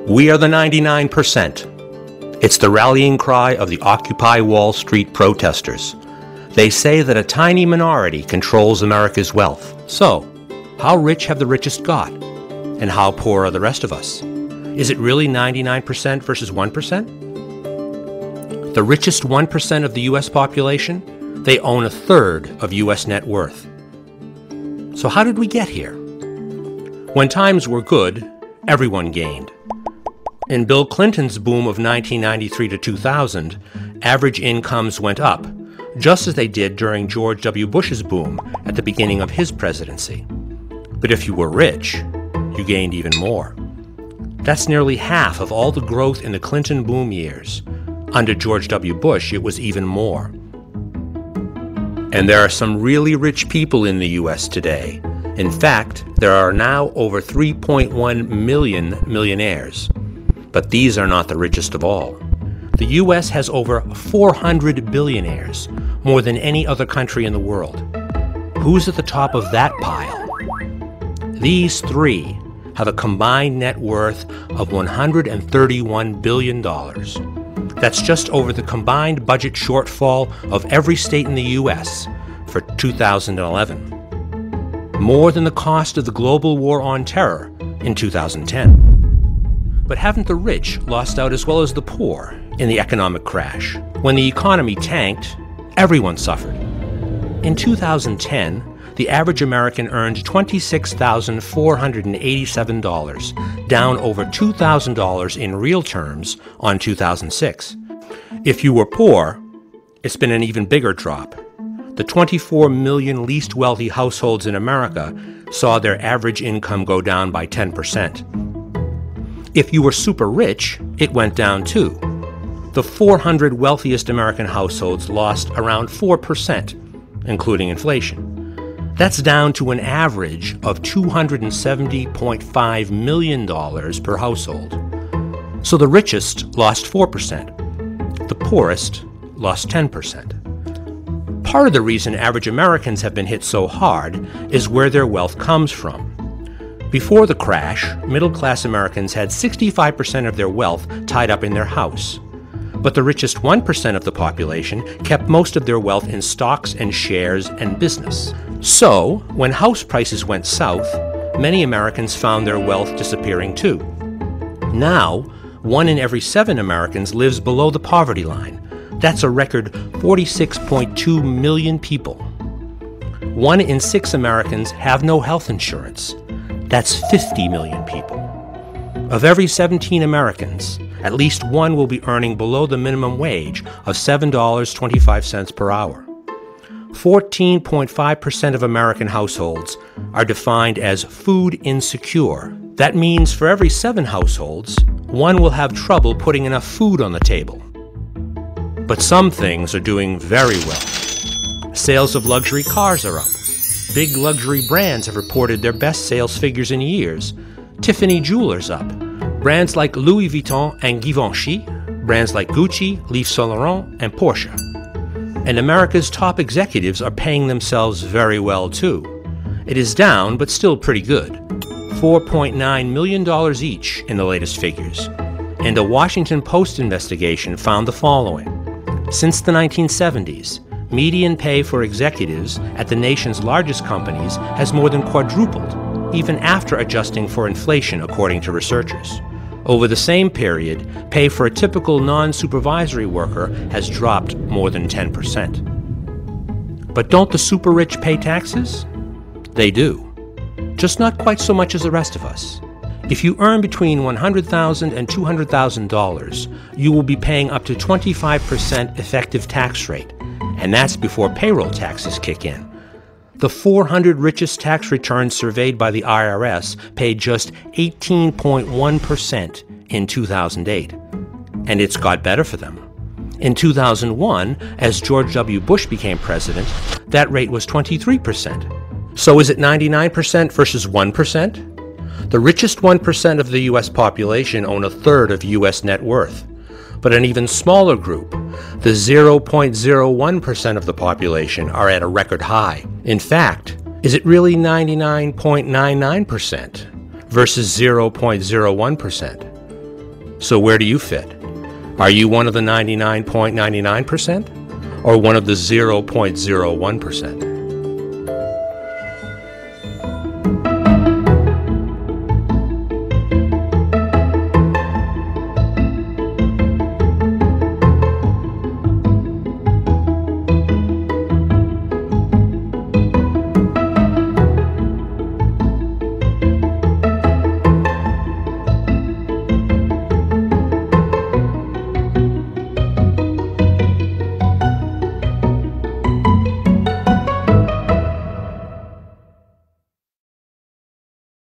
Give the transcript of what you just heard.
We are the 99%. It's the rallying cry of the Occupy Wall Street protesters. They say that a tiny minority controls America's wealth. So, how rich have the richest got? And how poor are the rest of us? Is it really 99% versus 1%? The richest 1% of the U.S. population, they own a third of U.S. net worth. So how did we get here? When times were good, everyone gained. In Bill Clinton's boom of 1993 to 2000, average incomes went up, just as they did during George W. Bush's boom at the beginning of his presidency. But if you were rich, you gained even more. That's nearly half of all the growth in the Clinton boom years. Under George W. Bush, it was even more. And there are some really rich people in the U.S. today. In fact, there are now over 3.1 million millionaires. But these are not the richest of all. The U.S. has over 400 billionaires, more than any other country in the world. Who's at the top of that pile? These three have a combined net worth of $131 billion. That's just over the combined budget shortfall of every state in the U.S. for 2011. More than the cost of the global war on terror in 2010. But haven't the rich lost out as well as the poor in the economic crash? When the economy tanked, everyone suffered. In 2010, the average American earned $26,487, down over $2,000 in real terms on 2006. If you were poor, it's been an even bigger drop. The 24 million least wealthy households in America saw their average income go down by 10%. If you were super rich, it went down too. The 400 wealthiest American households lost around 4%, including inflation. That's down to an average of $270.5 million per household. So the richest lost 4%. The poorest lost 10%. Part of the reason average Americans have been hit so hard is where their wealth comes from. Before the crash, middle-class Americans had 65% of their wealth tied up in their house. But the richest 1% of the population kept most of their wealth in stocks and shares and business. So, when house prices went south, many Americans found their wealth disappearing too. Now, 1 in every 7 Americans lives below the poverty line. That's a record 46.2 million people. 1 in 6 Americans have no health insurance. That's 50 million people. Of every 17 Americans, at least one will be earning below the minimum wage of $7.25 per hour. 14.5% of American households are defined as food insecure. That means for every 7 households, one will have trouble putting enough food on the table. But some things are doing very well. Sales of luxury cars are up. Big luxury brands have reported their best sales figures in years. Tiffany Jewelers up. Brands like Louis Vuitton and Givenchy, brands like Gucci, Yves Saint Laurent, and Porsche. And America's top executives are paying themselves very well too. It is down, but still pretty good. $4.9 million each in the latest figures. And a Washington Post investigation found the following. Since the 1970s, median pay for executives at the nation's largest companies has more than quadrupled, even after adjusting for inflation, according to researchers. Over the same period, pay for a typical non-supervisory worker has dropped more than 10%. But don't the super rich pay taxes? They do. Just not quite so much as the rest of us. If you earn between $100,000 and $200,000, you will be paying up to 25% effective tax rate, and that's before payroll taxes kick in. The 400 richest tax returns surveyed by the IRS paid just 18.1% in 2008. And it's got better for them. In 2001, as George W. Bush became president, that rate was 23%. So is it 99% versus 1%? The richest 1% of the U.S. population own a third of U.S. net worth. But an even smaller group, the 0.01% of the population, are at a record high. In fact, is it really 99.99% versus 0.01%? So where do you fit? Are you one of the 99.99% or one of the 0.01%?